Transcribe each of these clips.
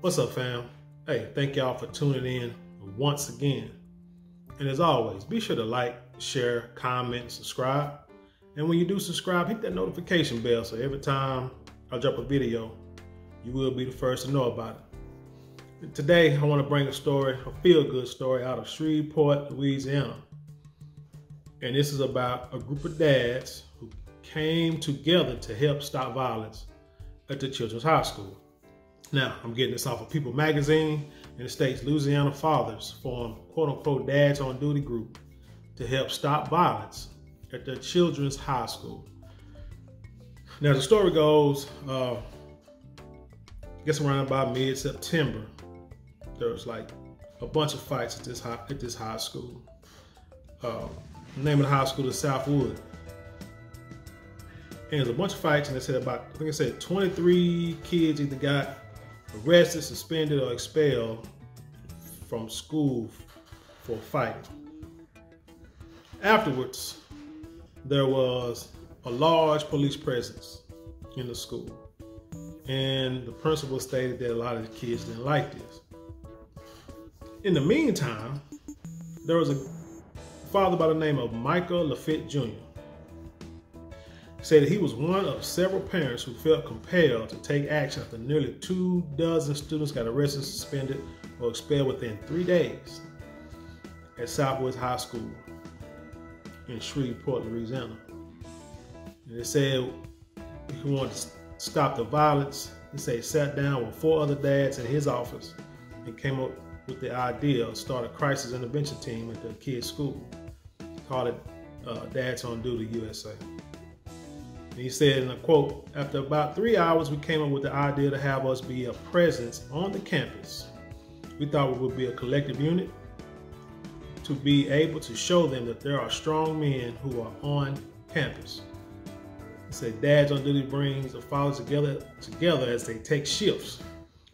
What's up, fam? Hey, thank y'all for tuning in once again. And as always, be sure to like, share, comment, subscribe. And when you do subscribe, hit that notification bell so every time I drop a video, you will be the first to know about it. Today, I want to bring a feel-good story out of Shreveport, Louisiana. And this is about a group of dads who came together to help stop violence at the children's high school. Now, I'm getting this off of People magazine, and it states Louisiana fathers form quote-unquote dads on duty group to help stop violence at the children's high school. Now, the story goes, I guess around about mid-September, there was like a bunch of fights at this high school. The name of the high school is Southwood. And there's a bunch of fights, and they said I think it said 23 kids either got arrested, suspended, or expelled from school for fighting. Afterwards, there was a large police presence in the school. And the principal stated that a lot of the kids didn't like this. In the meantime, there was a father by the name of Michael Lafitte Jr. Said that he was one of several parents who felt compelled to take action after nearly 24 students got arrested, suspended, or expelled within 3 days at Southwood High School in Shreveport, Louisiana. And they said he wanted to stop the violence. He said he sat down with 4 other dads in his office and came up with the idea of starting a crisis intervention team at the kids' school. He called it Dads on Duty USA. And he said in a quote, "After about 3 hours, we came up with the idea to have us be a presence on the campus. We thought we would be a collective unit to be able to show them that there are strong men who are on campus." He said Dads on Duty brings the fathers together as they take shifts,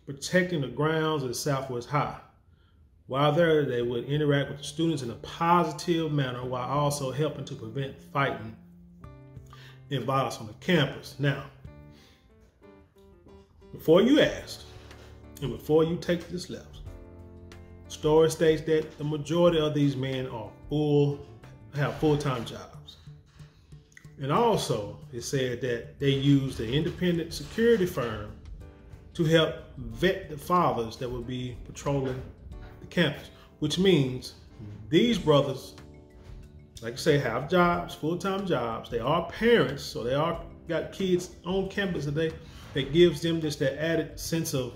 protecting the grounds of Southwood High. While there, they would interact with the students in a positive manner while also helping to prevent fighting and violence on the campus. Now, before you ask, and before you take this left, the story states that the majority of these men have full-time jobs. And also, it said that they used an independent security firm to help vet the fathers that would be patrolling the campus, which means these brothers, like I say, have jobs, full-time jobs. They are parents, so they are got kids on campus today. That gives them just that added sense of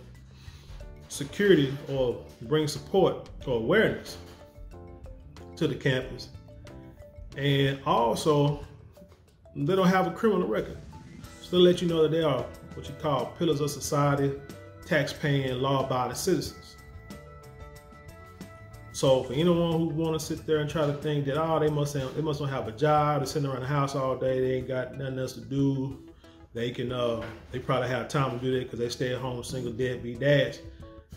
security or bring support or awareness to the campus. And also, they don't have a criminal record. So they let you know that they are what you call pillars of society, tax-paying, law-abiding citizens. So for anyone who want to sit there and try to think that, oh, they must not have a job, they're sitting around the house all day, they ain't got nothing else to do, they probably have time to do that because they stay at home, single deadbeat dads,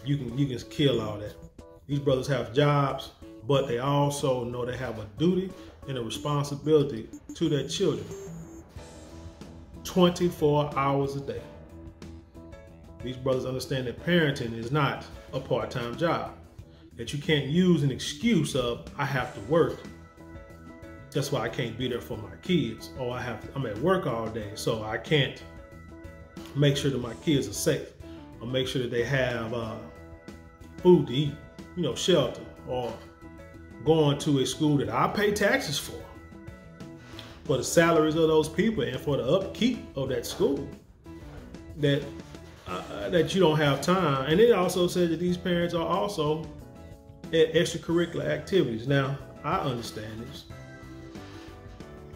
you can kill all that. These brothers have jobs, but they also know they have a duty and a responsibility to their children 24 hours a day. These brothers understand that parenting is not a part-time job. That you can't use an excuse of, I have to work, that's why I can't be there for my kids, or I'm at work all day, so I can't make sure that my kids are safe, or make sure that they have food to eat, shelter, or going to a school that I pay taxes for the salaries of those people and for the upkeep of that school, that you don't have time. And it also said that these parents are also at extracurricular activities. Now, I understand this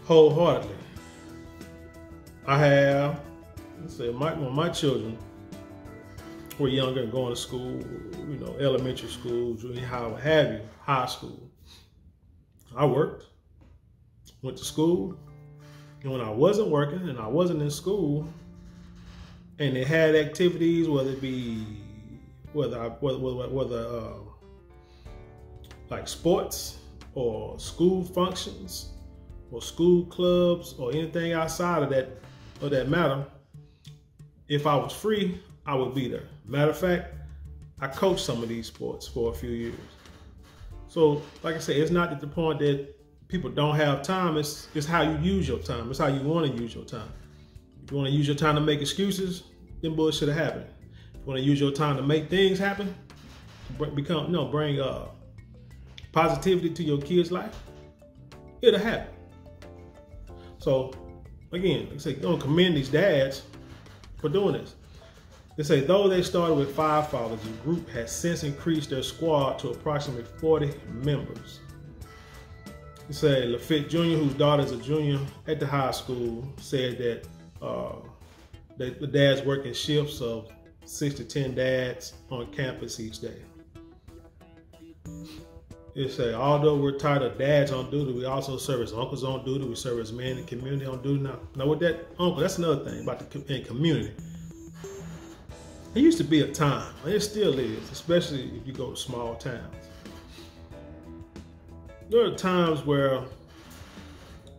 wholeheartedly. I have, when my children were younger and going to school, elementary school, junior high, what have you, high school, I worked, went to school, and when I wasn't working and I wasn't in school, and they had activities, like sports or school functions or school clubs or anything outside of that matter, if I was free, I would be there. Matter of fact, I coached some of these sports for a few years. So, like I said, it's not at the point that people don't have time. It's how you use your time. It's how you want to use your time. If you want to use your time to make excuses, then bullshit will happen. If you want to use your time to make things happen, bring positivity to your kids' life, it'll happen. So, again, like I say, don't commend these dads for doing this. They say, though they started with 5 fathers, the group has since increased their squad to approximately 40 members. They say Louis Jr., whose daughter is a junior at the high school, said that the dads work in shifts of 6 to 10 dads on campus each day. They say, although we're tired of dads on duty, we also serve as uncles on duty. We serve as men in the community on duty. Now with that uncle, that's another thing about the community. It used to be a time, and it still is, especially if you go to small towns. There are times where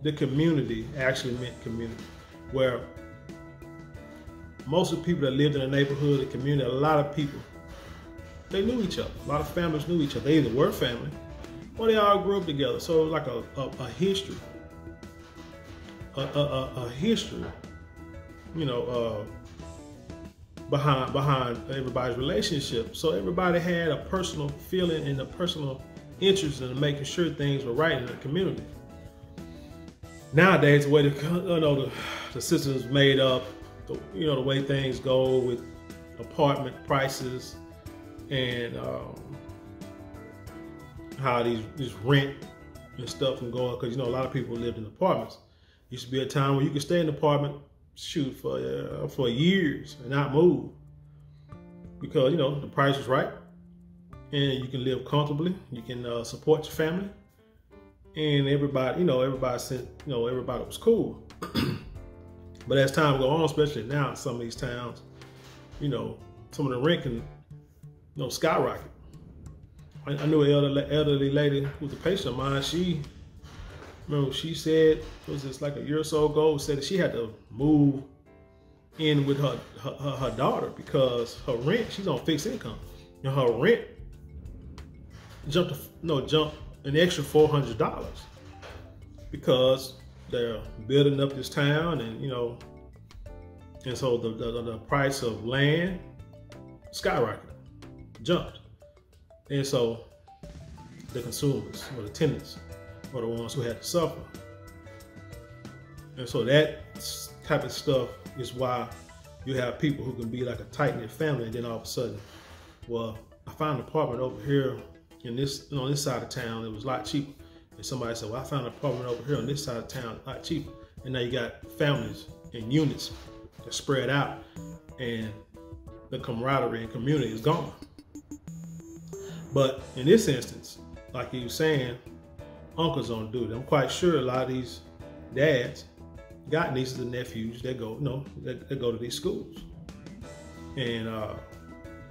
the community actually meant community, where most of the people that lived in the neighborhood, the community, a lot of people, they knew each other. A lot of families knew each other. They either were family or they all grew up together. So like a history, a history, you know, behind everybody's relationship. So everybody had a personal feeling and a personal interest in making sure things were right in the community. Nowadays, the way the system is made up, the way things go with apartment prices and how these rent and stuff can go up, because a lot of people lived in apartments. Used to be a time where you could stay in an apartment, shoot, for years and not move, because the price is right and you can live comfortably, you can support your family, and everybody was cool. But as time goes on, especially now in some of these towns, some of the rent can skyrocket. I knew an elderly lady who was a patient of mine. She said, it was just like a year or so ago, said that she had to move in with her daughter because her rent, she's on fixed income, and her rent jumped an extra $400 because they're building up this town, and so the price of land skyrocketed, jumped, and so the consumers or the tenants are the ones who had to suffer. And so that type of stuff is why you have people who can be like a tight-knit family, and then all of a sudden, well, I found an apartment over here in this, on this side of town, it was a lot cheaper. And somebody said, well, I found an apartment over here on this side of town, a lot cheaper. And now you got families and units that spread out, and the camaraderie and community is gone. But in this instance, like you were saying, uncles on duty. I'm quite sure a lot of these dads got nieces and nephews that go, that go to these schools. And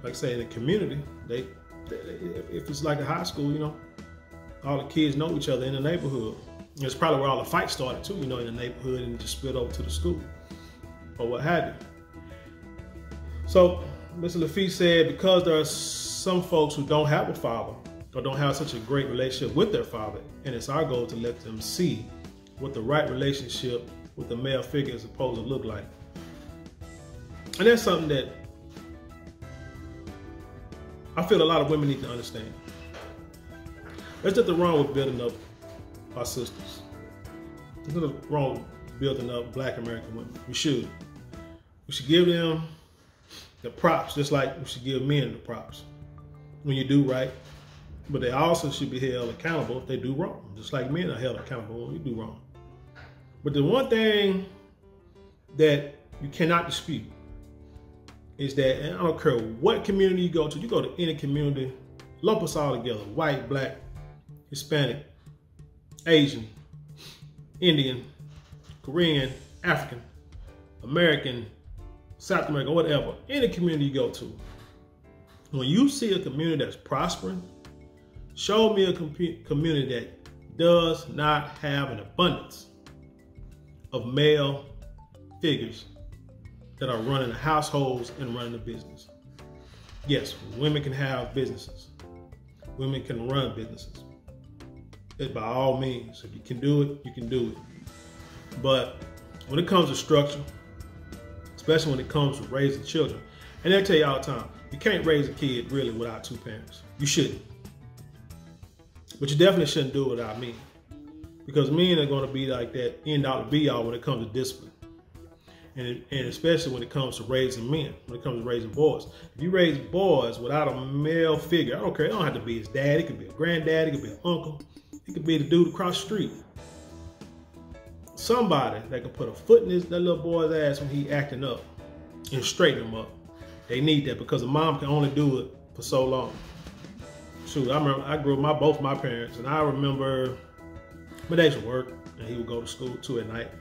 like I say, in the community, if it's like a high school, all the kids know each other in the neighborhood. It's probably where all the fights started too, in the neighborhood, and just split over to the school or what have you. So Mr. Lafitte said, because there are some folks who don't have a father or don't have such a great relationship with their father, and it's our goal to let them see what the right relationship with the male figure is supposed to look like. And that's something that I feel a lot of women need to understand. There's nothing wrong with building up our sisters. There's nothing wrong with building up Black American women. We should give them the props, just like we should give men the props when you do right. But they also should be held accountable if they do wrong, just like men are held accountable when we do wrong. But the one thing that you cannot dispute is that, and I don't care what community you go to any community, lump us all together, white, Black, Hispanic, Asian, Indian, Korean, African, American, South American, whatever, any community you go to, when you see a community that's prospering, show me a community that does not have an abundance of male figures that are running the households and running the business. Yes, women can have businesses. Women can run businesses. By all means, if you can do it, you can do it. But when it comes to structure, especially when it comes to raising children, and I tell you all the time, you can't raise a kid really without two parents. You shouldn't. But you definitely shouldn't do it without men. Because men are going to be like that end all to be all when it comes to discipline. And especially when it comes to raising men, when it comes to raising boys. If you raise boys without a male figure, I don't care, it don't have to be his dad, it could be a granddad, it could be an uncle, it could be the dude across the street. Somebody that can put a foot in that little boy's ass when he acting up and straighten him up. They need that because a mom can only do it for so long. Shoot, I remember I grew up both my parents, and I remember my dad used to work and he would go to school too at night.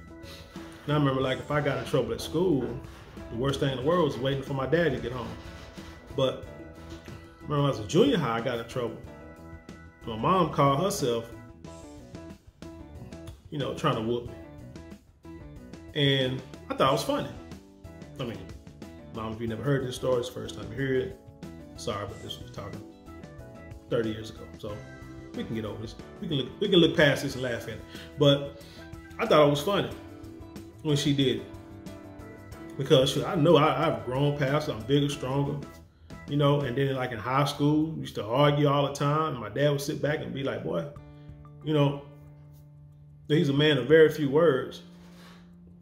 And I remember, like, if I got in trouble at school, the worst thing in the world was waiting for my dad to get home. But I remember when I was in junior high, I got in trouble. My mom called herself, you know, trying to whoop me. And I thought it was funny. I mean, Mom, if you never heard this story, it's the first time you hear it. Sorry, but this was talking 30 years ago. So we can get over this. We can look past this and laugh at it. But I thought it was funny when she did it. Because I know I've grown past it. I'm bigger, stronger, you know. And then like in high school, we used to argue all the time. And my dad would sit back and be like, boy, you know, he's a man of very few words.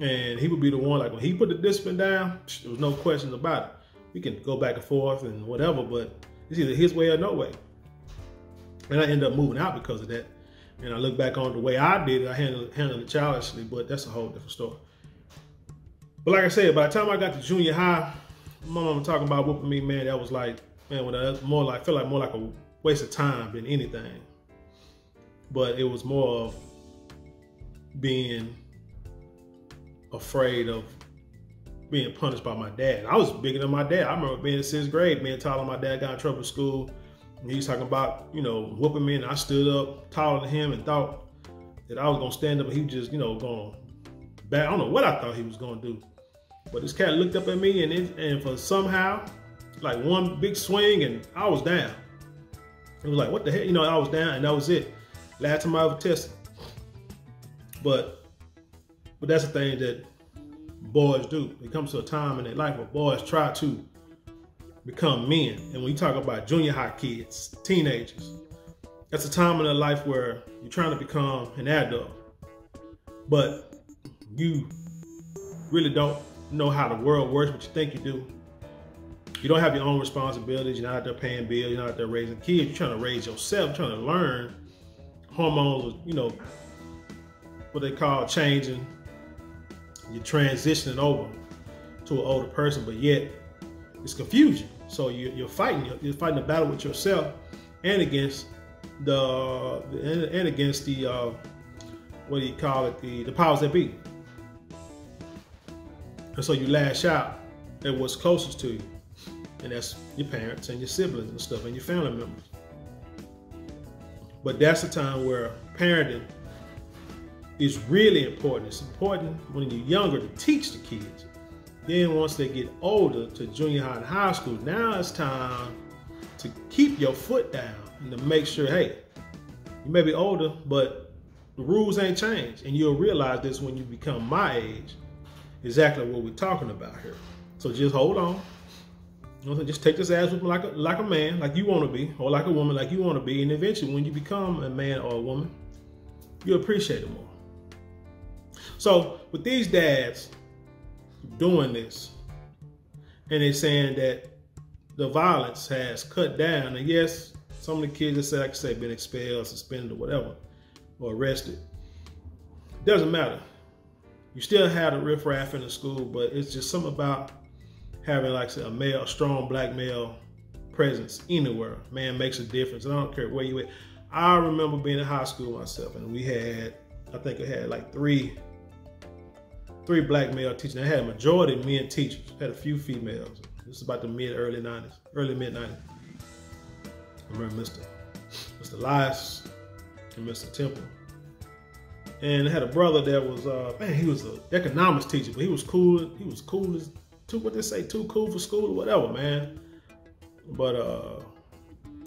And he would be the one, like when he put the discipline down, there was no questions about it. We can go back and forth and whatever, but it's either his way or no way. And I ended up moving out because of that. And I look back on the way I did it, I handled it childishly, but that's a whole different story. But like I said, by the time I got to junior high, my mama talking about whooping me, man, that was like, man, felt like more like a waste of time than anything. But it was more of being afraid of being punished by my dad. I was bigger than my dad. I remember being in 6th grade, being taller than my dad, got in trouble in school. And he was talking about, you know, whooping me, and I stood up taller than him and thought that I was gonna stand up and he was just, you know, going back. I don't know what I thought he was gonna do. But this cat looked up at me and for somehow, like one big swing and I was down. It was like, what the heck? You know, I was down and that was it. Last time I ever tested. But that's the thing that boys do. It comes to a time in their life where boys try to become men. And when you talk about junior high kids, teenagers, that's a time in their life where you're trying to become an adult, but you really don't know how the world works, but you think you do. You don't have your own responsibilities. You're not out there paying bills. You're not out there raising kids. You're trying to raise yourself, you're trying to learn hormones, you know, what they call changing. You're transitioning over to an older person, but yet it's confusion. So you're fighting a battle with yourself and against the what do you call it, the powers that be. And so you lash out at what's closest to you, and that's your parents and your siblings and stuff and your family members. But that's the time where parenting is really important. It's important when you're younger to teach the kids. Then once they get older to junior high and high school, now it's time to keep your foot down and to make sure, hey, you may be older, but the rules ain't changed. And you'll realize this when you become my age, exactly what we're talking about here. So just hold on. You know, just take this ass with me like a man, like you want to be, or like a woman, like you want to be. And eventually when you become a man or a woman, you appreciate it more. So with these dads doing this, and they're saying that the violence has cut down, and yes, some of the kids that say, like I say, been expelled, suspended, or whatever, or arrested. Doesn't matter. You still have the riffraff in the school, but it's just something about having, like I said, a strong black male presence anywhere. Man, makes a difference. I don't care where you at. I remember being in high school myself, and we had, I think it had like three black male teachers. I had a majority of men teachers. Had a few females. This is about the early mid 90s. I remember Mr. Elias and Mr. Temple. And I had a brother that was, man, he was an economics teacher, but he was cool. He was cool as, too cool for school or whatever, man. But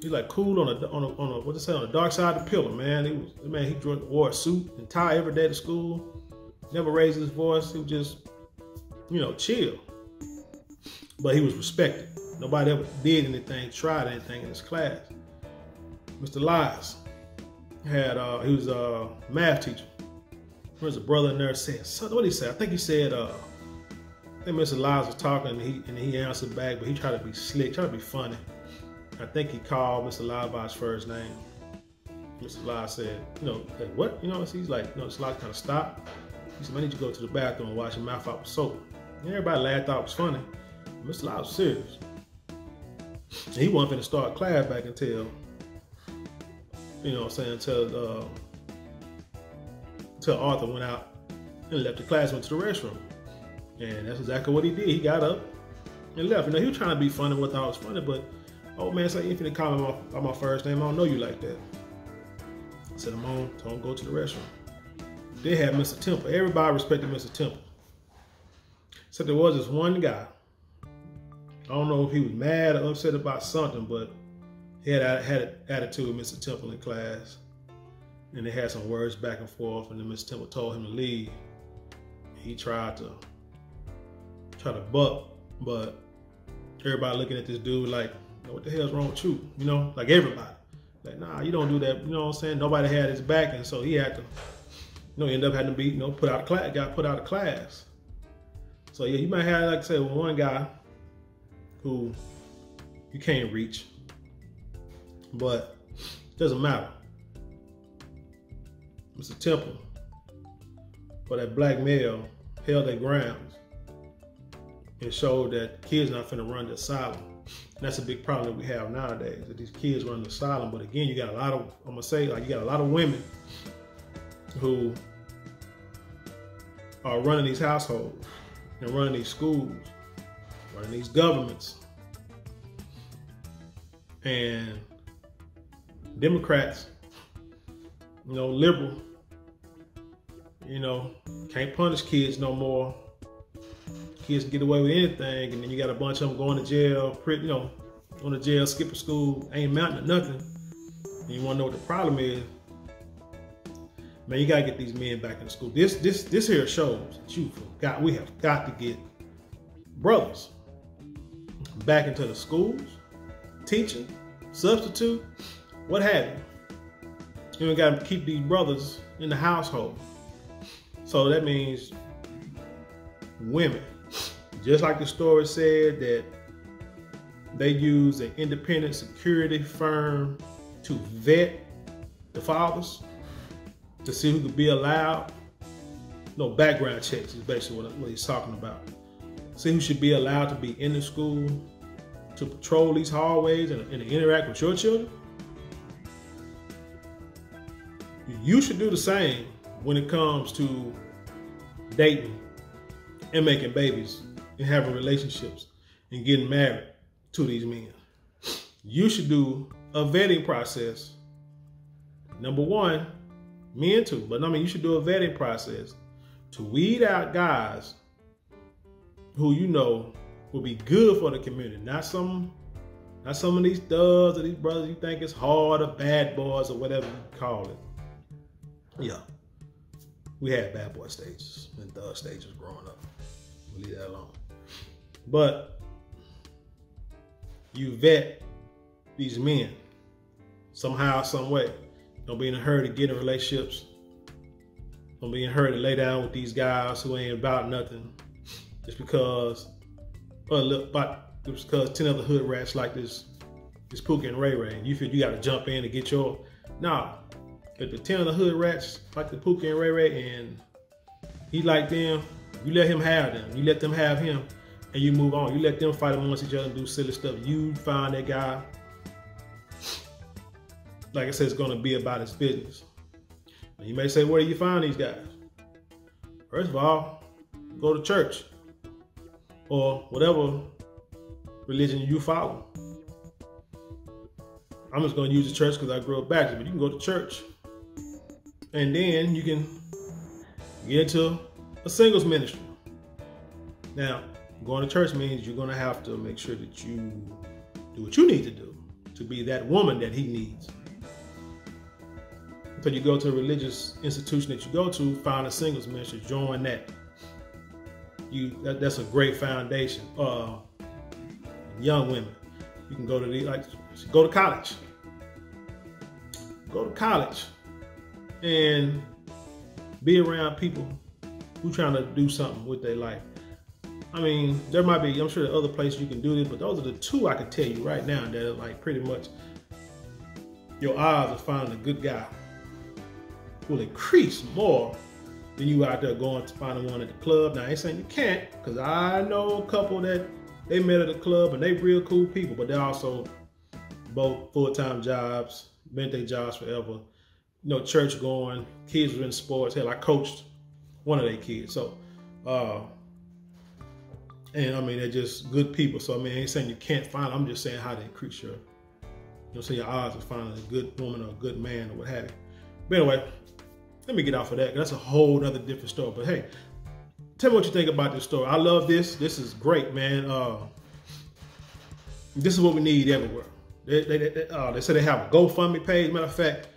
he's like cool on a what they say, on the dark side of the pillar, man. He wore a suit and tie every day to school. Never raised his voice. He was just, chill. But he was respected. Nobody ever did anything, tried anything in his class. Mr. Lyles he was a math teacher. There was a brother in there said, what did he say? I think he said, I think Mr. Lyles was talking and he answered back, but he tried to be slick, tried to be funny. I think he called Mr. Lyles by his first name. Mr. Lyles said, like, what? He's like, Mr. Lyles kind of stopped. He said, I need you to go to the bathroom and wash your mouth out with soap. And everybody laughed, thought it was funny. Mr. Lyles was serious. And he wasn't going to start class back until, until Arthur went out and left the class, went to the restroom. And that's exactly what he did. He got up and left. He was trying to be funny, what thought was funny, but old man said, if you didn't call me by my first name, I don't know you like that. I said, told him go to the restroom. They had Mr. Temple. Everybody respected Mr. Temple. So there was this one guy. I don't know if he was mad or upset about something, but he had an attitude with Mr. Temple in class. And they had some words back and forth, and then Mr. Temple told him to leave. He tried to buck, but everybody looking at this dude like, what the hell's wrong with you? Like everybody. Like, nah, you don't do that. You know what I'm saying? Nobody had his back, and so he had to, he ended up having to be, put out of class, got put out of class. So yeah, you might have, like I said, one guy who you can't reach, but it doesn't matter. Mr. Temple, for that black male, held their grounds and showed that kids not finna run the asylum. And that's a big problem that we have nowadays, that these kids run the asylum. But again, you got a lot of, I'm gonna say, like, you got a lot of women who are running these households and running these schools, running these governments. And Democrats, liberal, can't punish kids no more. Kids can get away with anything, and then you got a bunch of them going to jail, on the jail, skipping school, ain't amounting to nothing. And you wanna know what the problem is? Man, you gotta get these men back in school. This here shows that we have got to get brothers back into the schools, teaching, substitute, what have you. You gotta keep these brothers in the household. So that means women, just like the story said that they use an independent security firm to vet the fathers to see who could be allowed. No, background checks is basically what he's talking about. See who should be allowed to be in the school, to patrol these hallways and to interact with your children. You should do the same when it comes to dating and making babies and having relationships and getting married to these men. You should do a vetting process. Number one, men too, but you should do a vetting process to weed out guys who will be good for the community. Not some of these thugs or these brothers you think is hard or bad boys or whatever you call it. Yeah. We had bad boy stages and thug stages growing up. We'll leave that alone. But you vet these men somehow, some way. Don't be in a hurry to get in relationships. Don't be in a hurry to lay down with these guys who ain't about nothing. Just because, because 10 other hood rats like this Pookie and Ray Ray, and you feel you got to jump in to get your. Nah, if the 10 other hood rats like the Pookie and Ray Ray, and he like them, you let him have them. You let them have him, and you move on. You let them fight amongst each other and do silly stuff. You find that guy. Like I said, it's going to be about his business. And you may say, where do you find these guys? First of all, go to church or whatever religion you follow. I'm just going to use the church because I grew up Baptist, but you can go to church and then you can get into a singles ministry. Now, going to church means you're going to have to make sure that you do what you need to do to be that woman that he needs. So you go to a religious institution that you go to, find a singles ministry, join that. That's a great foundation. Young women, you can go to go to college. Go to college and be around people who trying to do something with their life. I mean, there might be, I'm sure there are other places you can do this, but those are the two I can tell you right now that are like pretty much your odds of finding a good guy will increase more than you out there going to find one at the club. Now, I ain't saying you can't, because I know a couple that they met at the club and they real cool people, but they're also both full-time jobs, been at their jobs forever, you know, church going, kids were in sports. Hell, I coached one of their kids. So, and I mean, they're just good people. So, I mean, I ain't saying you can't find them. I'm just saying how to increase your, your odds of finding a good woman or a good man or what have you. But anyway, let me get off of that, because that's a whole other different story. But hey, tell me what you think about this story. I love this. This is great, man. This is what we need everywhere. They say they have a GoFundMe page. Matter of fact,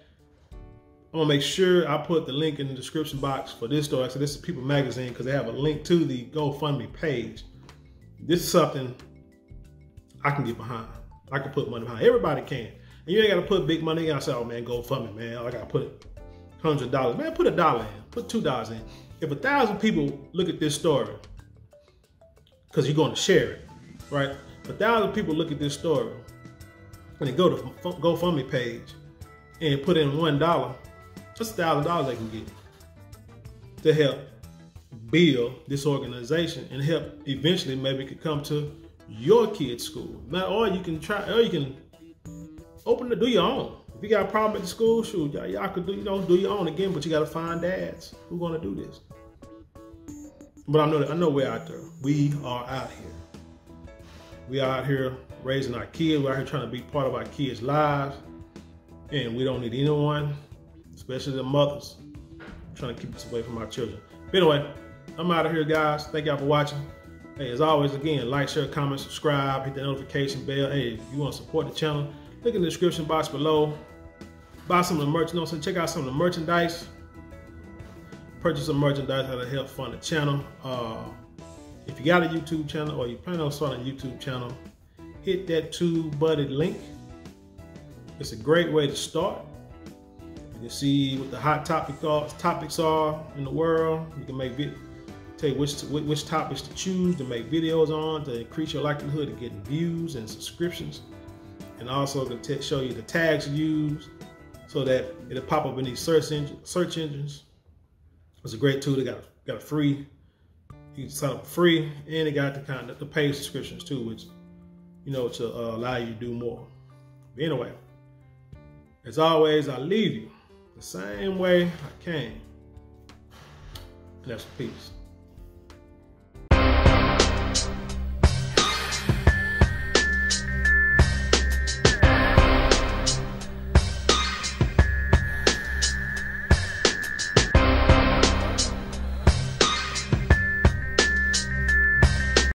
I'm gonna make sure I put the link in the description box for this story. So this is People Magazine, because they have a link to the GoFundMe page. This is something I can get behind. I can put money behind. Everybody can. And you ain't gotta put big money. I say, oh man, GoFundMe, man. I gotta put $100. Man, put $1 in. Put $2 in. If 1,000 people look at this story, because you're going to share it, right? If 1,000 people look at this story and they go to GoFundMe page and put in $1, that's $1,000 they can get to help build this organization and help eventually maybe it could come to your kid's school. Now, or you can try, or you can do your own. If you got a problem at the school, shoot, y'all could do, do your own again, but you got to find dads who gonna do this. But I know we're out there. We are out here. We are out here raising our kids. We're out here trying to be part of our kids' lives. And we don't need anyone, especially the mothers, trying to keep us away from our children. But anyway, I'm out of here, guys. Thank y'all for watching. Hey, as always, again, like, share, comment, subscribe, hit the notification bell. Hey, if you want to support the channel, look in the description box below. Buy some of the merch. So check out some of the merchandise. Purchase some merchandise that'll help fund the channel. If you got a YouTube channel or you plan on starting a YouTube channel, hit that TubeBuddy link. It's a great way to start. You can see what the hot topics are in the world. You can tell you which topics to choose to make videos on to increase your likelihood of getting views and subscriptions. And also can show you the tags you use so that it'll pop up in these search engines. It's a great tool. They got a free, you can sign up for free, and they got the paid subscriptions too, which to allow you to do more. But anyway, as always, I leave you the same way I came, and that's peace.